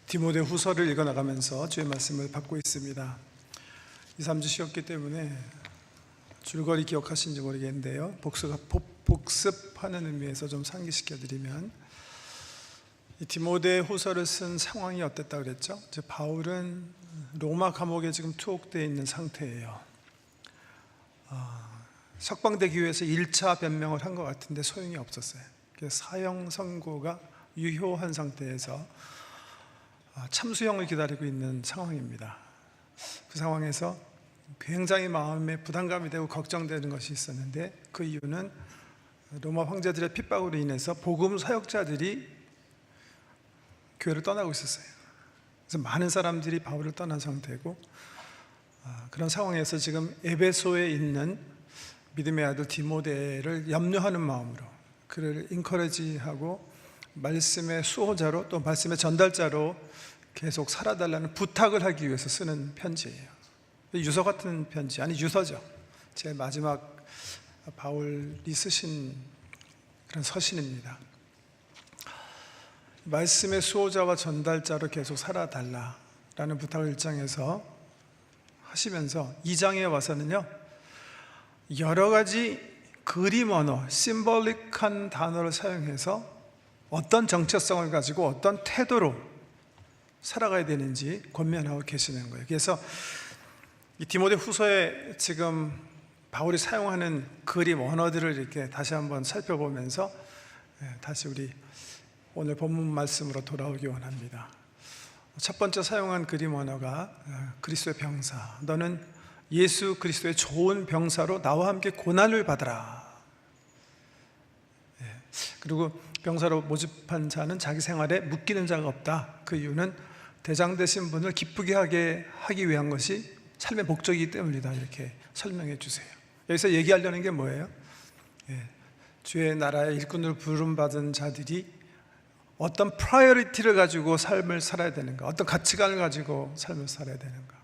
디모데 후서를 읽어나가면서 주의 말씀을 받고 있습니다. 2, 3주 쉬었기 때문에 줄거리 기억하시는지 모르겠는데요, 복습하는 의미에서 좀 상기시켜드리면, 이 디모데 후서를 쓴 상황이 어땠다 그랬죠? 이제 바울은 로마 감옥에 지금 투옥되어 있는 상태예요. 석방되기 위해서 1차 변명을 한 것 같은데 소용이 없었어요. 사형 선고가 유효한 상태에서 참수형을 기다리고 있는 상황입니다. 그 상황에서 굉장히 마음에 부담감이 되고 걱정되는 것이 있었는데, 그 이유는 로마 황제들의 핍박으로 인해서 복음 사역자들이 교회를 떠나고 있었어요. 그래서 많은 사람들이 바울을 떠난 상태고, 그런 상황에서 지금 에베소에 있는 믿음의 아들 디모데를 염려하는 마음으로 그를 인커리지하고 말씀의 수호자로, 또 말씀의 전달자로 계속 살아달라는 부탁을 하기 위해서 쓰는 편지예요. 유서 같은 편지, 아니 유서죠. 제일 마지막 바울이 쓰신 그런 서신입니다. 말씀의 수호자와 전달자로 계속 살아달라라는 부탁을 1장에서 하시면서 2장에 와서는요, 여러 가지 그림 언어, 심볼릭한 단어를 사용해서 어떤 정체성을 가지고 어떤 태도로 살아가야 되는지 권면하고 계시는 거예요. 그래서 이 디모데 후서에 지금 바울이 사용하는 그림 언어들을 이렇게 다시 한번 살펴보면서 다시 우리 오늘 본문 말씀으로 돌아오기 원합니다. 첫 번째 사용한 그림 언어가 그리스도의 병사, 너는 예수 그리스도의 좋은 병사로 나와 함께 고난을 받으라. 그리고 병사로 모집한 자는 자기 생활에 묶이는 자가 없다. 그 이유는 대장 되신 분을 기쁘게 하기 위한 것이 삶의 목적이기 때문이다. 이렇게 설명해 주세요. 여기서 얘기하려는 게 뭐예요? 주의 나라의 일꾼으로 부름받은 자들이 어떤 프라이어리티를 가지고 삶을 살아야 되는가, 어떤 가치관을 가지고 삶을 살아야 되는가.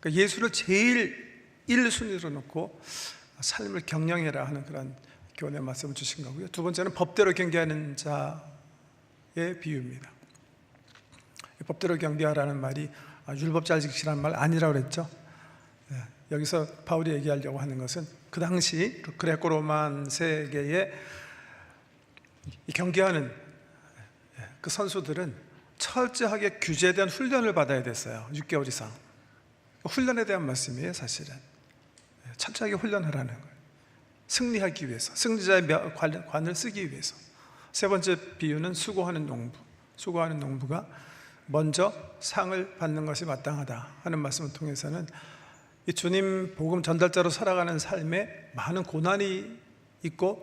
그러니까 예수를 제일 1순위로 놓고 삶을 경영해라 하는 그런 교훈의 말씀을 주신 거고요. 두 번째는 법대로 경계하는 자의 비유입니다. 법대로 경계하라는 말이 율법 잘 지키라는 말 아니라고 그랬죠. 여기서 바울이 얘기하려고 하는 것은 그 당시 그레코 로만 세계에 경계하는 그 선수들은 철저하게 규제된 훈련을 받아야 됐어요. 6개월 이상. 훈련에 대한 말씀이에요. 사실은 철저하게 훈련하라는 거예요. 승리하기 위해서, 승리자의 관을 쓰기 위해서. 세 번째 비유는 수고하는 농부. 수고하는 농부가 먼저 상을 받는 것이 마땅하다 하는 말씀을 통해서는 이 주님 복음 전달자로 살아가는 삶에 많은 고난이 있고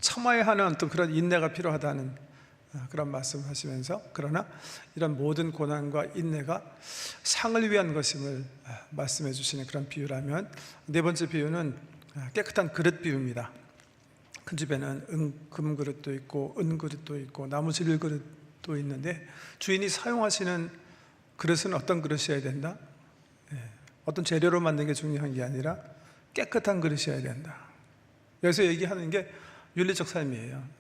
참아야 하는 어떤 그런 인내가 필요하다는 그런 말씀을 하시면서, 그러나 이런 모든 고난과 인내가 상을 위한 것임을 말씀해 주시는 그런 비유라면, 네 번째 비유는 깨끗한 그릇 비유입니다. 큰 집에는 금그릇도 있고 은그릇도 있고 나무 질그릇도 있는데, 주인이 사용하시는 그릇은 어떤 그릇이어야 된다? 어떤 재료로 만든 게 중요한 게 아니라 깨끗한 그릇이어야 된다. 여기서 얘기하는 게 윤리적 삶이에요.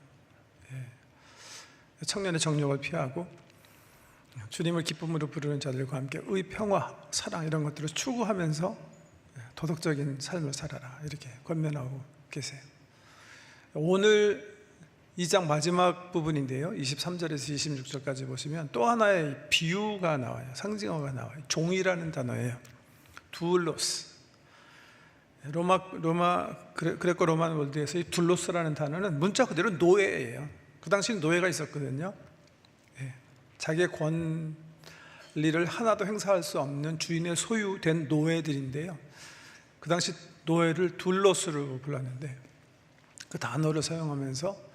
청년의 정욕을 피하고 주님을 기쁨으로 부르는 자들과 함께 의, 평화, 사랑 이런 것들을 추구하면서 도덕적인 삶을 살아라, 이렇게 권면하고 계세요. 오늘 2장 마지막 부분인데요, 23절에서 26절까지 보시면 또 하나의 비유가 나와요. 상징어가 나와요. 종이라는 단어예요. 둘로스. 그레코 로만 월드에서 이 둘로스라는 단어는 문자 그대로 노예예요. 그 당시는 노예가 있었거든요. 자기의 권리를 하나도 행사할 수 없는 주인의 소유된 노예들인데요, 그 당시 노예를 둘로스로 불렀는데, 그 단어를 사용하면서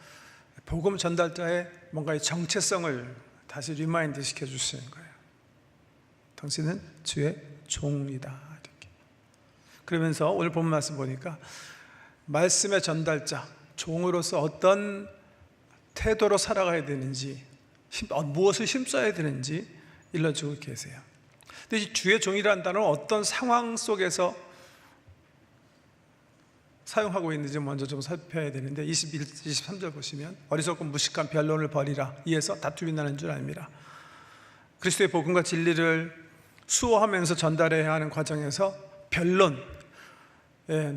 복음 전달자의 뭔가의 정체성을 다시 리마인드 시켜주시는 거예요. 당신은 주의 종이다, 이렇게. 그러면서 오늘 본 말씀 보니까 말씀의 전달자, 종으로서 어떤 태도로 살아가야 되는지, 무엇을 힘써야 되는지 일러주고 계세요. 근데 이 주의 종이라는 단어는 어떤 상황 속에서 사용하고 있는지 먼저 좀 살펴야 되는데, 23절 보시면 어리석고 무식한 변론을 벌이라, 이에서 다툼이 나는 줄 압니다. 그리스도의 복음과 진리를 수호하면서 전달해야 하는 과정에서 변론,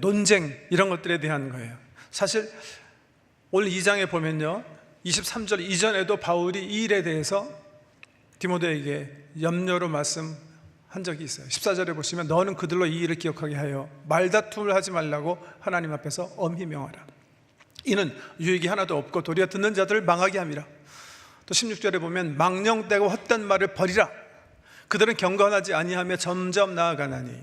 논쟁 이런 것들에 대한 거예요. 사실 오늘 2장에 보면요, 23절 이전에도 바울이 이 일에 대해서 디모데에게 염려로 말씀한 적이 있어요. 14절에 보시면 너는 그들로 이 일을 기억하게 하여 말다툼을 하지 말라고 하나님 앞에서 엄히 명하라. 이는 유익이 하나도 없고 도리어 듣는 자들을 망하게 함이라. 또 16절에 보면 망령되고 헛된 말을 버리라. 그들은 경건하지 아니하며 점점 나아가나니.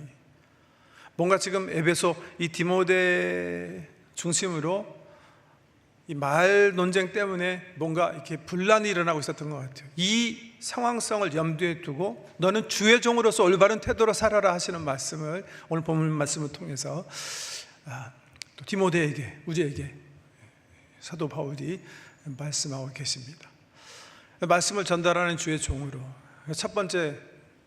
뭔가 지금 에베소 이 디모데 중심으로 이 말 논쟁 때문에 뭔가 이렇게 분란이 일어나고 있었던 것 같아요. 이 상황성을 염두에 두고 너는 주의 종으로서 올바른 태도로 살아라 하시는 말씀을 오늘 본문 말씀을 통해서 또 디모데에게, 우리에게 사도 바울이 말씀하고 계십니다. 말씀을 전달하는 주의 종으로 첫 번째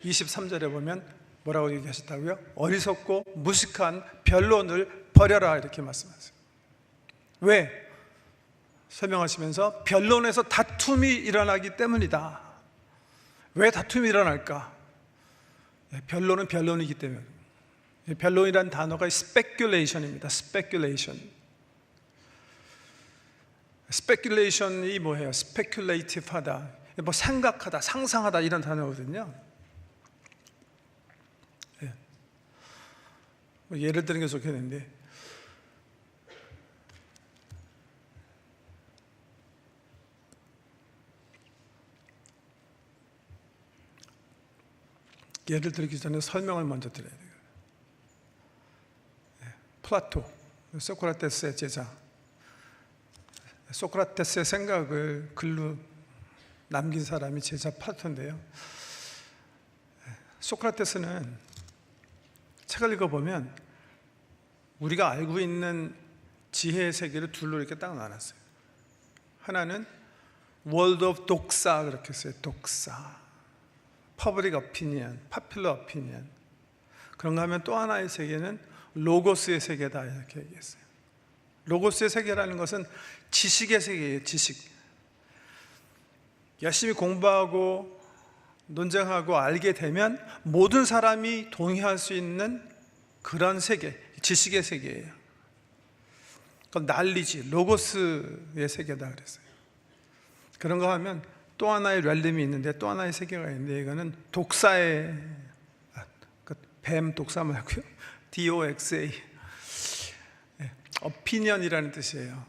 23절에 보면 뭐라고 얘기하셨다고요? 어리석고 무식한 변론을 버려라 이렇게 말씀하세요. 왜? 설명하시면서 변론에서 다툼이 일어나기 때문이다. 왜 다툼이 일어날까? 변론은 변론이기 때문에. 변론이라는 단어가 speculation입니다. speculation. speculation이 뭐예요? speculative하다, 뭐 생각하다, 상상하다 이런 단어거든요. 예를 드는 게 좋겠는데, 예를 들기 전에 설명을 먼저 드려야 돼요. 플라토, 소크라테스의 제자. 소크라테스의 생각을 글로 남긴 사람이 제자 플라토인데요. 소크라테스는 책을 읽어보면 우리가 알고 있는 지혜의 세계를 둘로 이렇게 딱 나눴어요. 하나는 World of 독사 그렇게 써요. 독사, Public Opinion, Popular Opinion. 그런가 하면 또 하나의 세계는 로고스의 세계다 이렇게 얘기했어요. 로고스의 세계라는 것은 지식의 세계예요. 지식. 열심히 공부하고 논쟁하고 알게 되면 모든 사람이 동의할 수 있는 그런 세계, 지식의 세계예요. 그건 난리지, 로고스의 세계다 그랬어요. 그런가 하면 또 하나의 렐름이 있는데, 또 하나의 세계가 있는데, 이거는 독사의 뱀 독사 말고요, DOXA, 어피니언이라는 뜻이에요.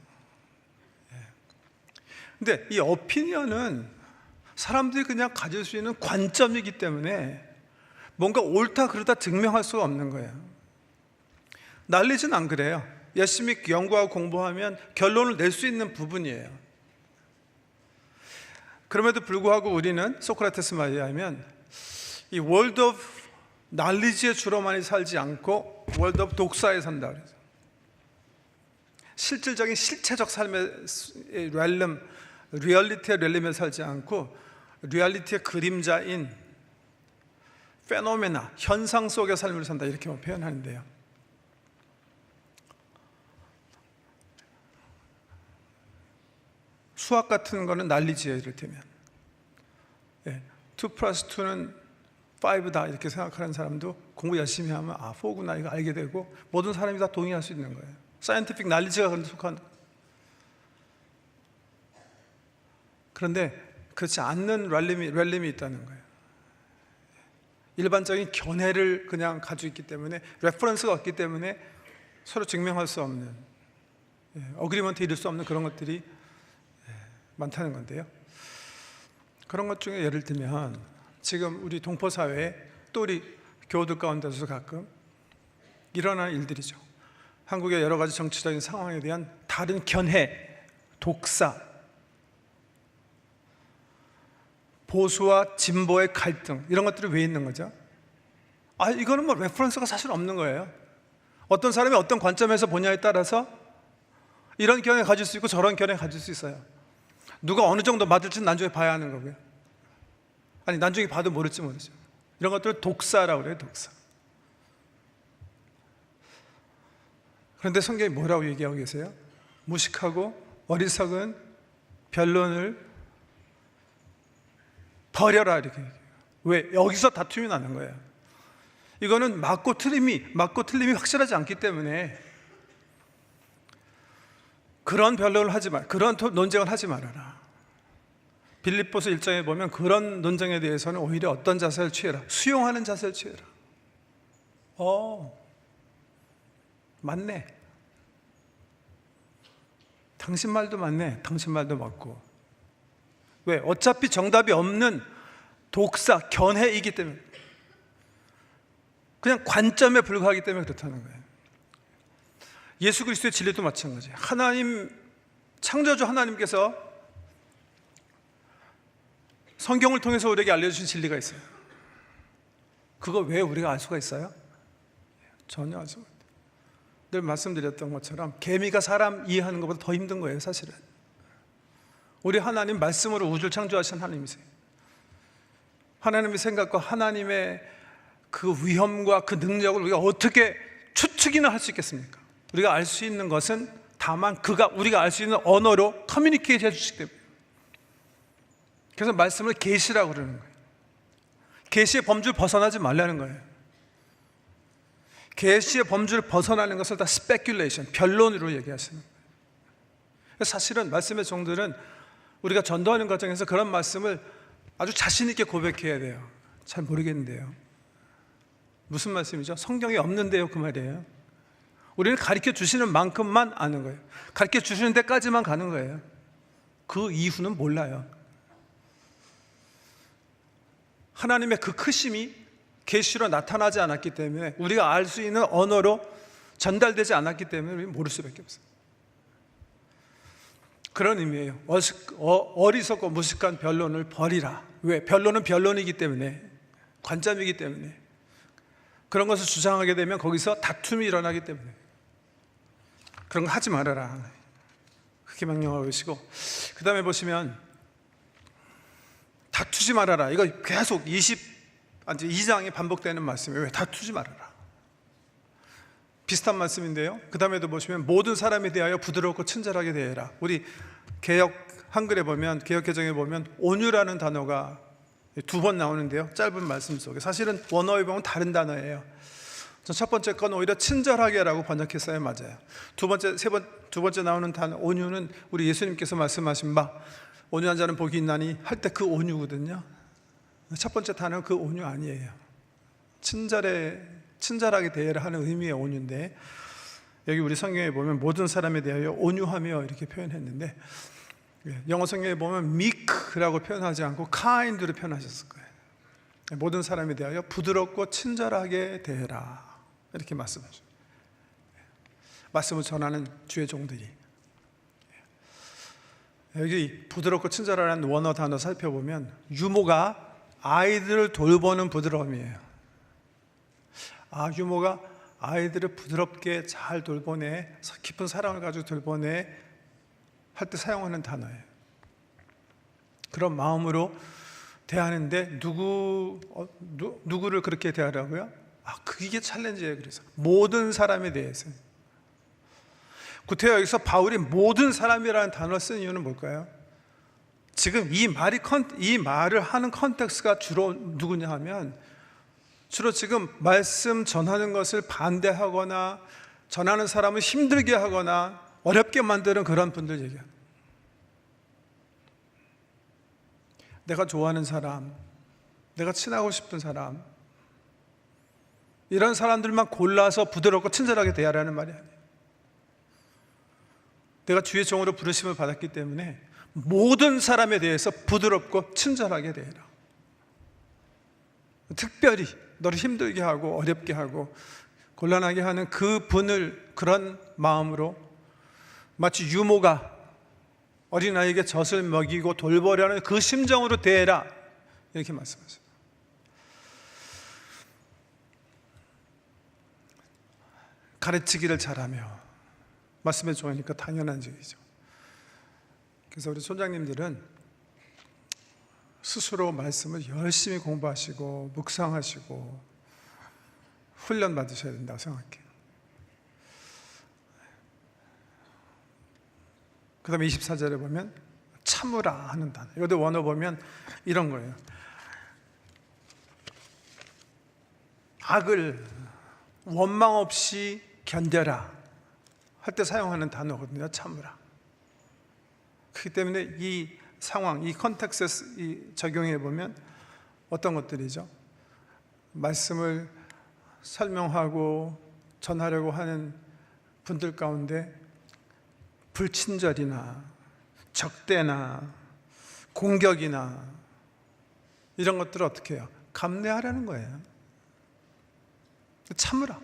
근데 이 어피니언은 사람들이 그냥 가질 수 있는 관점이기 때문에 뭔가 옳다 그르다 증명할 수가 없는 거예요. 난리는 안 그래요. 열심히 연구하고 공부하면 결론을 낼 수 있는 부분이에요. 그럼에도 불구하고 우리는 소크라테스 말에 의하면 이 월드 오브 날리지에 주로만이 살지 않고 월드 오브 독사에 산다 그래서 실질적인 실체적 삶의 렐름, 리얼리티의 렐름에 살지 않고 리얼리티의 그림자인 페노메나, 현상 속의 삶을 산다 이렇게 표현하는데요. 수학 같은 거는 난리지요. 이를테면 2 플러스 2는 5다 이렇게 생각하는 사람도 공부 열심히 하면 4구나 이거 알게 되고 모든 사람이 다 동의할 수 있는 거예요. 사이언티픽 난리지가 그런 속한. 그런데 그렇지 않는 렐름이 있다는 거예요. 일반적인 견해를 그냥 가지고 있기 때문에, 레퍼런스가 없기 때문에 서로 증명할 수 없는, 어그리먼트 이룰 수 없는 그런 것들이 많다는 건데요. 그런 것 중에 예를 들면 지금 우리 동포 사회에 또 우리 교우들 가운데서 가끔 일어나는 일들이죠. 한국의 여러 가지 정치적인 상황에 대한 다른 견해, 독사, 보수와 진보의 갈등, 이런 것들이 왜 있는 거죠? 이거는 뭐 레퍼런스가 사실 없는 거예요. 어떤 사람이 어떤 관점에서 보냐에 따라서 이런 견해 가질 수 있고 저런 견해 가질 수 있어요. 누가 어느 정도 맞을지는 나중에 봐야 하는 거고요. 아니, 나중에 봐도 모르지. 이런 것들을 독사라고 그래요. 독사. 그런데 성경이 뭐라고 얘기하고 계세요? 무식하고 어리석은 변론을 버려라 이렇게 얘기해요. 왜? 여기서 다툼이 나는 거예요. 이거는 맞고 틀림이 확실하지 않기 때문에 그런 변론을 하지 말, 그런 논쟁을 하지 말아라. 빌립보서 1장에 보면 그런 논쟁에 대해서는 오히려 어떤 자세를 취해라? 수용하는 자세를 취해라. 맞네. 당신 말도 맞네. 당신 말도 맞고. 왜? 어차피 정답이 없는 독사, 견해이기 때문에, 그냥 관점에 불과하기 때문에 그렇다는 거예요. 예수 그리스도의 진리도 마찬가지예요. 하나님, 창조주 하나님께서 성경을 통해서 우리에게 알려주신 진리가 있어요. 그거 왜 우리가 알 수가 있어요? 전혀 알 수가 없어요. 늘 말씀드렸던 것처럼 개미가 사람 이해하는 것보다 더 힘든 거예요, 사실은. 우리 하나님 말씀으로 우주를 창조하신 하나님이세요. 하나님의 생각과 하나님의 그 위엄과 그 능력을 우리가 어떻게 추측이나 할 수 있겠습니까? 우리가 알 수 있는 것은 다만 우리가 알 수 있는 언어로 커뮤니케이트 해주시기 때문에. 그래서 말씀을 계시라고 그러는 거예요. 계시의 범주를 벗어나지 말라는 거예요. 계시의 범주를 벗어나는 것을 다 스페큘레이션, 변론으로 얘기하시는 거예요. 사실은 말씀의 종들은 우리가 전도하는 과정에서 그런 말씀을 아주 자신 있게 고백해야 돼요. 잘 모르겠는데요. 무슨 말씀이죠? 성경에 없는데요, 그 말이에요. 우리는 가르쳐 주시는 만큼만 아는 거예요. 가르쳐 주시는 데까지만 가는 거예요. 그 이후는 몰라요. 하나님의 그 크심이 계시로 나타나지 않았기 때문에, 우리가 알 수 있는 언어로 전달되지 않았기 때문에 우리는 모를 수밖에 없어요. 그런 의미예요. 어리석고 무식한 변론을 버리라. 왜? 변론은 변론이기 때문에, 관점이기 때문에. 그런 것을 주장하게 되면 거기서 다툼이 일어나기 때문에 그런 거 하지 말아라. 그렇게 명령하고 계시고, 그 다음에 보시면 다투지 말아라. 이거 계속 22장이 반복되는 말씀이에요. 왜? 다투지 말아라. 비슷한 말씀인데요. 그 다음에도 보시면 모든 사람에 대하여 부드럽고 친절하게 대해라. 우리 개역 한글에 보면, 개역 개정에 보면 온유라는 단어가 2번 나오는데요. 짧은 말씀 속에 사실은 원어에 보면 다른 단어예요. 첫 번째 건 오히려 친절하게라고 번역했어요. 맞아요. 두 번째 나오는 단어 온유는 우리 예수님께서 말씀하신 바 온유한 자는 복이 있나니 할 때 그 온유거든요. 첫 번째 단어는 그 온유 아니에요. 친절하게 대해라 하는 의미의 온유인데, 여기 우리 성경에 보면 모든 사람에 대하여 온유하며 이렇게 표현했는데, 영어 성경에 보면 meek라고 표현하지 않고 kind로 표현하셨을 거예요. 모든 사람에 대하여 부드럽고 친절하게 대해라, 이렇게 말씀하죠. 말씀을 전하는 주의 종들이. 여기 부드럽고 친절하라는 원어 단어 살펴보면 유모가 아이들을 돌보는 부드러움이에요. 유모가 아이들을 부드럽게 잘 돌보네, 깊은 사랑을 가지고 돌보네 할 때 사용하는 단어예요. 그런 마음으로 대하는데 누구를 그렇게 대하라고요? 그게 챌린지예요. 그래서 모든 사람에 대해서. 구태여 여기서 바울이 모든 사람이라는 단어를 쓴 이유는 뭘까요? 지금 이 말을 하는 컨텍스트가 주로 누구냐 하면, 주로 지금 말씀 전하는 것을 반대하거나 전하는 사람을 힘들게 하거나 어렵게 만드는 그런 분들 얘기합니다. 내가 좋아하는 사람, 내가 친하고 싶은 사람, 이런 사람들만 골라서 부드럽고 친절하게 대하라는 말이 아니에요. 내가 주의 종으로 부르심을 받았기 때문에 모든 사람에 대해서 부드럽고 친절하게 대해라. 특별히 너를 힘들게 하고 어렵게 하고 곤란하게 하는 그 분을 그런 마음으로, 마치 유모가 어린아이에게 젖을 먹이고 돌보려는 그 심정으로 대해라, 이렇게 말씀하세요. 가르치기를 잘하며, 말씀의 종이니까 당연한 얘기죠. 그래서 우리 손장님들은 스스로 말씀을 열심히 공부하시고 묵상하시고 훈련 받으셔야 된다고 생각해요. 그 다음에 24절에 보면 참으라 하는 단어, 이것도 원어 보면 이런 거예요. 악을 원망 없이 견뎌라 할 때 사용하는 단어거든요. 참으라. 그렇기 때문에 이 상황, 이 컨텍스트에서 적용해 보면 어떤 것들이죠? 말씀을 설명하고 전하려고 하는 분들 가운데 불친절이나 적대나 공격이나 이런 것들을 어떻게 해요? 감내하라는 거예요. 참으라.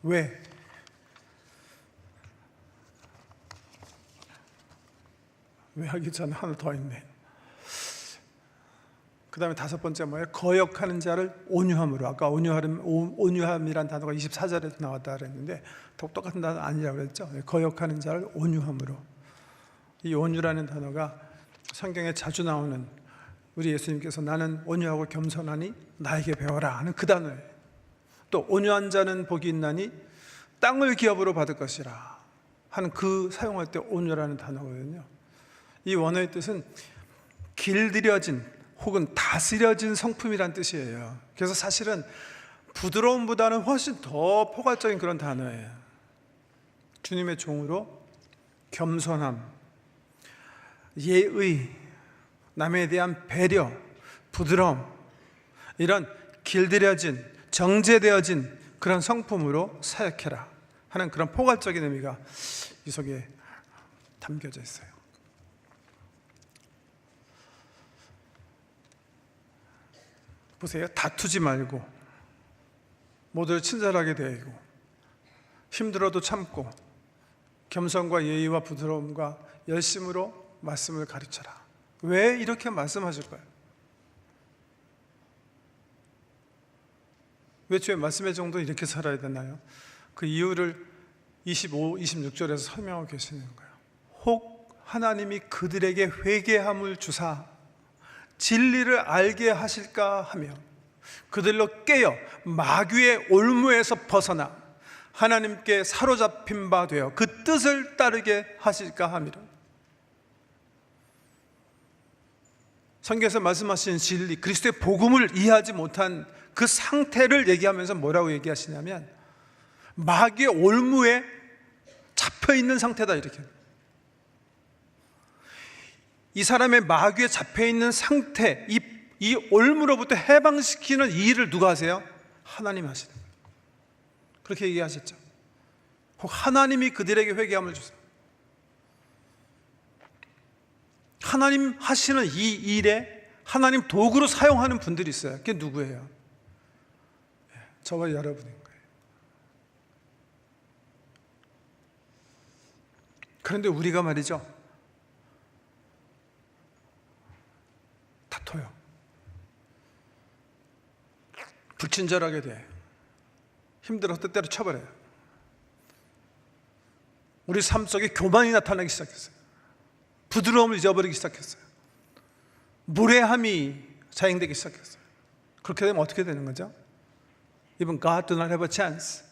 왜? 왜 하기 전에 하나 더 있네. 그 다음에 다섯 번째 뭐예요? 거역하는 자를 온유함으로. 아까 온유함이란 단어가 24절에도 나왔다 그랬는데 똑같은 단어 아니라고 그랬죠. 거역하는 자를 온유함으로. 이 온유라는 단어가 성경에 자주 나오는, 우리 예수님께서 나는 온유하고 겸손하니 나에게 배워라 하는 그 단어예요. 또 온유한 자는 복이 있나니 땅을 기업으로 받을 것이라 하는 그 사용할 때 온유라는 단어거든요. 이 원어의 뜻은 길들여진 혹은 다스려진 성품이란 뜻이에요. 그래서 사실은 부드러움보다는 훨씬 더 포괄적인 그런 단어예요. 주님의 종으로 겸손함, 예의, 남에 대한 배려, 부드러움, 이런 길들여진, 정제되어진 그런 성품으로 사역해라 하는 그런 포괄적인 의미가 이 속에 담겨져 있어요. 보세요. 다투지 말고 모두를 친절하게 대하고 힘들어도 참고 겸손과 예의와 부드러움과 열심으로 말씀을 가르쳐라. 왜 이렇게 말씀하실까요? 왜 주의 말씀의 정도 이렇게 살아야 되나요? 그 이유를 25, 26절에서 설명하고 계시는 거예요. 혹 하나님이 그들에게 회개함을 주사 진리를 알게 하실까 하며 그들로 깨어 마귀의 올무에서 벗어나 하나님께 사로잡힌 바 되어 그 뜻을 따르게 하실까 함이라. 성경에서 말씀하신 진리, 그리스도의 복음을 이해하지 못한 그 상태를 얘기하면서 뭐라고 얘기하시냐면 마귀의 올무에 잡혀있는 상태다, 이렇게. 이 사람의 마귀에 잡혀있는 상태, 이 올무로부터 해방시키는 이 일을 누가 하세요? 하나님 하시는 거예요. 그렇게 얘기하셨죠. 혹 하나님이 그들에게 회개함을 주세요. 하나님 하시는 이 일에 하나님 도구로 사용하는 분들이 있어요. 그게 누구예요? 저와 여러분인 거예요. 그런데 우리가 말이죠, 다퉈요. 불친절하게 돼. 힘들어서 때때로 쳐버려요. 우리 삶 속에 교만이 나타나기 시작했어요. 부드러움을 잊어버리기 시작했어요. 무례함이 자행되기 시작했어요. 그렇게 되면 어떻게 되는 거죠? Even God do not have a chance.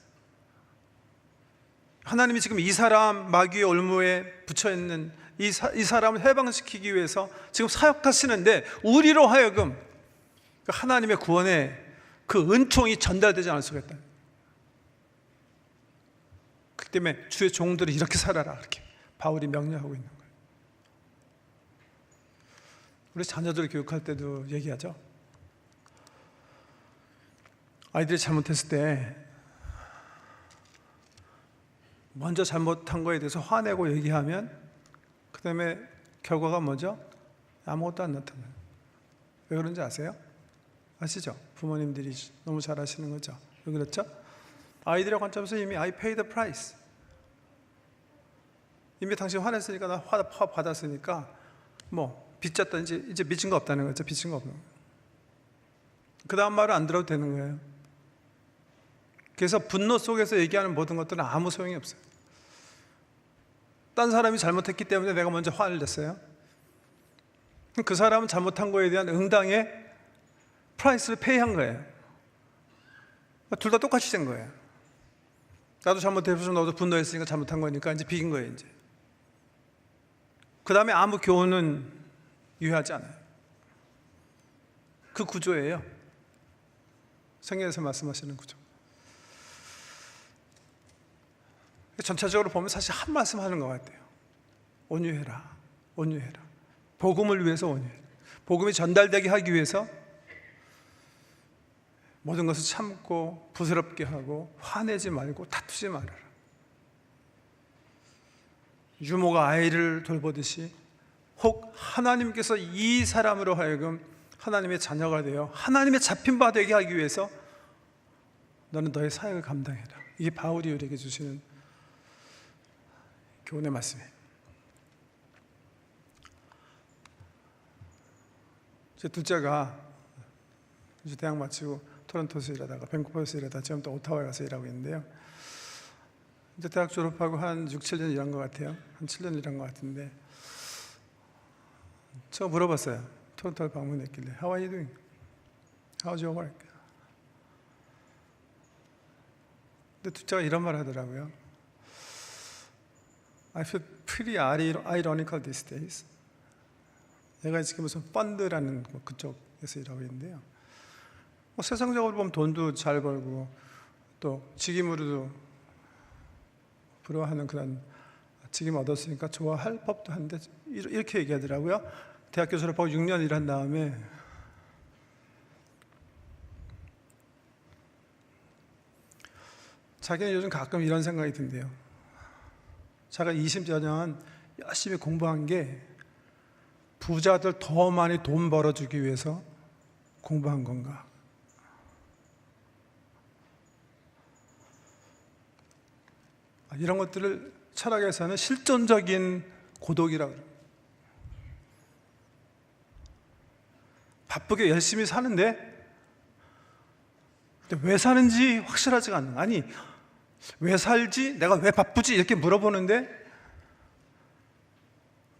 하나님이 지금 이 사람 마귀의 올무에 붙여있는 이 사람을 해방시키기 위해서 지금 사역하시는데 우리로 하여금 하나님의 구원의 그 은총이 전달되지 않을 수가 있다. 그렇기 때문에 주의 종들이 이렇게 살아라, 이렇게 바울이 명령하고 있는 거예요. 우리 자녀들 교육할 때도 얘기하죠. 아이들이 잘못했을 때 먼저 잘못한 거에 대해서 화내고 얘기하면 그 다음에 결과가 뭐죠? 아무것도 안 나타나요. 왜 그런지 아세요? 아시죠? 부모님들이 너무 잘 아시는 거죠. 왜 그렇죠? 아이들의 관점에서 이미 I pay the price. 이미 당신 화냈으니까, 나 화 받았으니까 뭐 빚졌다, 이제 미친 거 없다는 거죠. 빚진 거 없는 거예요. 그 다음 말은 안 들어도 되는 거예요. 그래서 분노 속에서 얘기하는 모든 것들은 아무 소용이 없어요. 딴 사람이 잘못했기 때문에 내가 먼저 화를 냈어요. 그 사람은 잘못한 거에 대한 응당의 프라이스를 페이한 거예요. 둘 다 똑같이 된 거예요. 나도 잘못해서 너도 분노했으니까 잘못한 거니까 이제 비긴 거예요, 이제. 그 다음에 아무 교훈은 유효하지 않아요. 그 구조예요. 성경에서 말씀하시는 구조. 전체적으로 보면 사실 한 말씀 하는 것 같아요. 온유해라, 온유해라. 복음을 위해서 온유해라. 복음이 전달되게 하기 위해서 모든 것을 참고 부스럽게 하고 화내지 말고 다투지 말아라. 유모가 아이를 돌보듯이 혹 하나님께서 이 사람으로 하여금 하나님의 자녀가 되어 하나님의 잡힌 바 되게 하기 위해서 너는 너의 사역을 감당해라. 이게 바울이 우리에게 주시는 교훈의 말씀이에요. 제 둘째가 이제 대학 마치고 토론토에서 일하다가 밴쿠버에서 일하다가 지금 또 오타와에 가서 일하고 있는데요. 이제 대학 졸업하고 한 6, 7년 일한 것 같아요. 한 7년 일한 것 같은데 제가 물어봤어요. 토론토를 방문했길래 How are you doing? How's your work? 근데 둘째가 이런 말 하더라고요. I feel pretty ironical these days. 얘가 지금 무슨 펀드라는 그쪽에서 일하고 있는데요. 세상적으로 보면 돈도 잘 벌고 또 직임으로도 부러워하는 그런 직임 얻었으니까 좋아할 법도 한데 이렇게 얘기하더라고요. 대학교 졸업하고 6년 일한 다음에 자기는 요즘 가끔 이런 생각이 든대요. 자기가 20여 년 열심히 공부한 게 부자들 더 많이 돈 벌어주기 위해서 공부한 건가? 이런 것들을 철학에서는 실존적인 고독이라고 그래요. 바쁘게 열심히 사는데 왜 사는지 확실하지가 않는, 아니 왜 살지? 내가 왜 바쁘지? 이렇게 물어보는데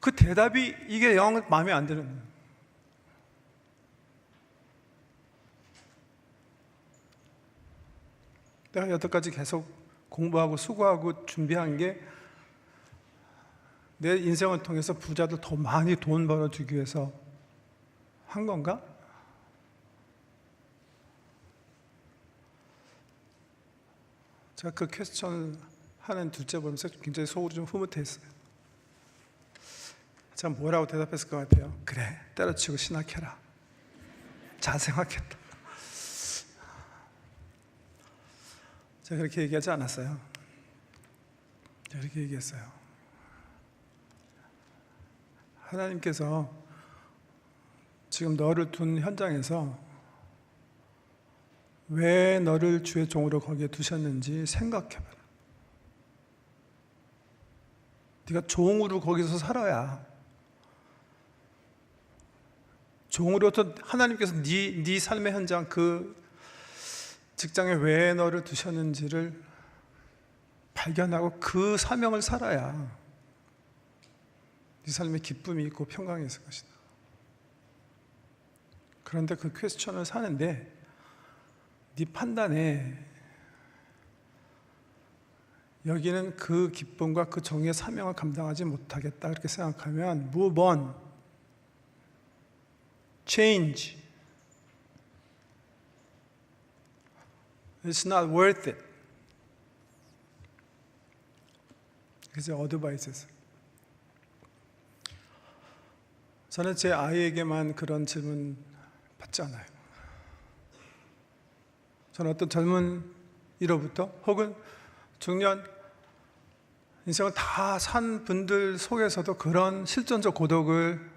그 대답이 이게 영 마음에 안 드는 거예요. 내가 여태까지 계속 공부하고 수고하고 준비한 게 내 인생을 통해서 부자들 더 많이 돈 벌어주기 위해서 한 건가? 제가 그 퀘스천을 하는 둘째 보면서 굉장히 속으로 좀 흐뭇했어요. 제가 뭐라고 대답했을 것 같아요? 그래, 때려치고 신학해라. 잘 생각했다. 제가 그렇게 얘기하지 않았어요. 제가 그렇게 얘기했어요. 하나님께서 지금 너를 둔 현장에서 왜 너를 주의 종으로 거기에 두셨는지 생각해봐라. 네가 종으로 거기서 살아야, 종으로부터 하나님께서 네 삶의 현장, 그 직장에 왜 너를 두셨는지를 발견하고 그 사명을 살아야 네 삶에 기쁨이 있고 평강이 있을 것이다. 그런데 그 퀘스천을 사는데 네 판단에 여기는 그 기쁨과 그 정의의 사명을 감당하지 못하겠다 그렇게 생각하면 move on, change. It's not worth it. 그래서 어드바이스에서 저는 제 아이에게만 그런 질문 받지 않아요. 저는 어떤 젊은 이로부터 혹은 중년 인생을 다 산 분들 속에서도 그런 실존적 고독을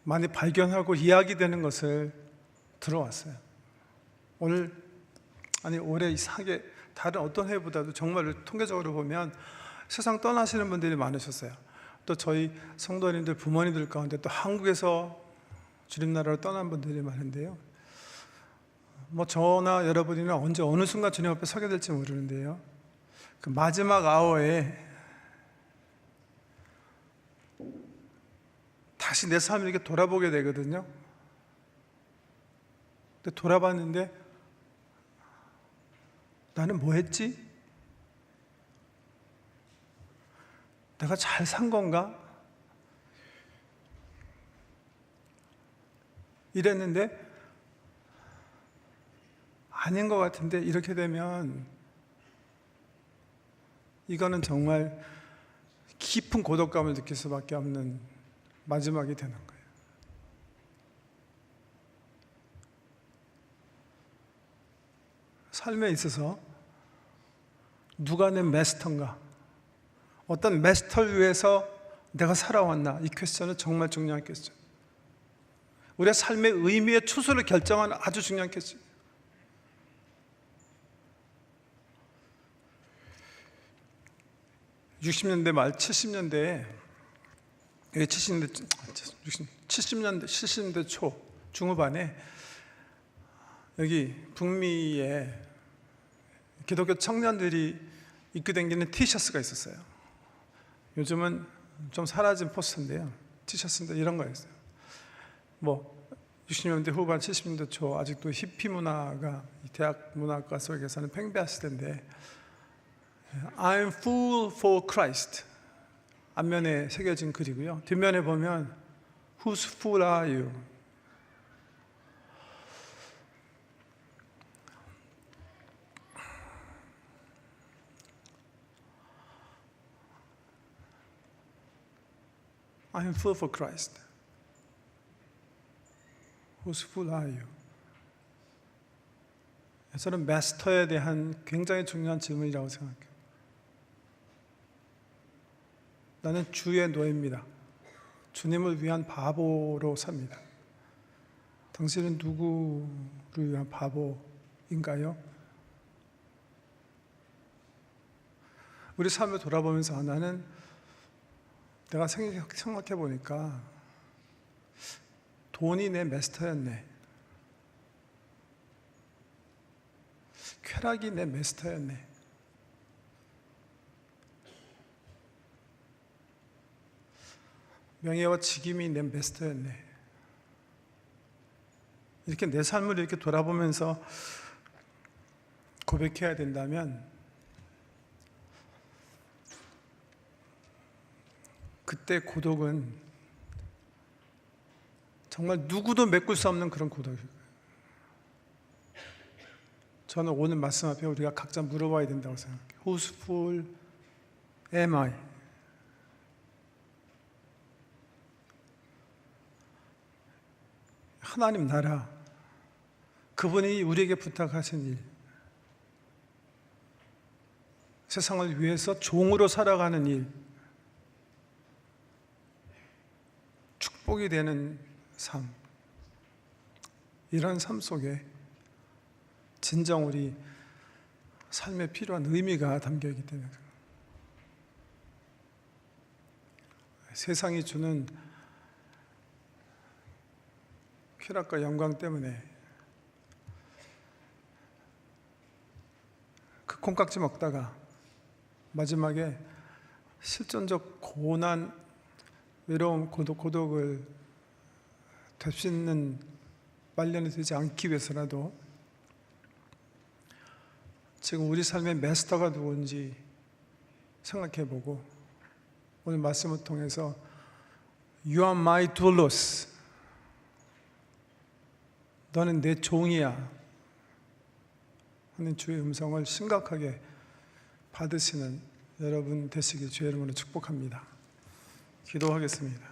많이 발견하고 이야기되는 것을 들어왔어요. 올해 이상하게 다른 어떤 해보다도 정말 통계적으로 보면 세상 떠나시는 분들이 많으셨어요. 또 저희 성도님들, 부모님들 가운데 또 한국에서 주님나라로 떠난 분들이 많은데요. 저나 여러분이나 언제 어느 순간 주님 앞에 서게 될지 모르는데요. 그 마지막 아워에 다시 내 삶을 이렇게 돌아보게 되거든요. 근데 돌아봤는데 나는 뭐 했지? 내가 잘 산 건가? 이랬는데 아닌 것 같은데 이렇게 되면 이거는 정말 깊은 고독감을 느낄 수밖에 없는 마지막이 되는 거예요. 삶에 있어서 누가 내 마스터인가? 어떤 마스터를 위해서 내가 살아왔나? 이 퀘스천은 정말 중요한 퀘스천. 우리의 삶의 의미의 추수를 결정하는 아주 중요한 퀘스천. 60년대 말 70년대에 70년대 초 중후반에 여기 북미에 기독교 청년들이 입고 다니는 티셔츠가 있었어요. 요즘은 좀 사라진 포스터인데요. 티셔츠인데 이런 거였어요. 60년대 후반 70년대 초 아직도 히피 문화가 대학 문화과 속에서는 팽배했을 텐데 I'm full for Christ 앞면에 새겨진 글이고요. 뒷면에 보면 Whose fool are you? I'm full for Christ. Whose fool are you? 저는 마스터에 대한 굉장히 중요한 질문이라고 생각해요. 나는 주의 노예입니다. 주님을 위한 바보로 삽니다. 당신은 누구를 위한 바보인가요? 우리 삶을 돌아보면서 나는 내가 생각해 보니까 돈이 내 마스터였네. 쾌락이 내 마스터였네. 명예와 직임이 내 마스터였네. 이렇게 내 삶을 이렇게 돌아보면서 고백해야 된다면 그때 고독은 정말 누구도 메꿀 수 없는 그런 고독이에요. 저는 오늘 말씀 앞에 우리가 각자 물어봐야 된다고 생각해요. Whose fool am I? 하나님 나라, 그분이 우리에게 부탁하신 일, 세상을 위해서 종으로 살아가는 일, 축복이 되는 삶, 이런 삶 속에 진정 우리 삶에 필요한 의미가 담겨 있기 때문에 세상이 주는 쾌락과 영광 때문에 그 콩깍지 먹다가 마지막에 실존적 고난, 외로움, 고독을 되씹는 말년이 되지 않기 위해서라도 지금 우리 삶의 마스터가 누군지 생각해보고 오늘 말씀을 통해서 You are my doulos, 너는 내 종이야 하는 주의 음성을 심각하게 받으시는 여러분 되시길 주의 이름으로 축복합니다. 기도하겠습니다.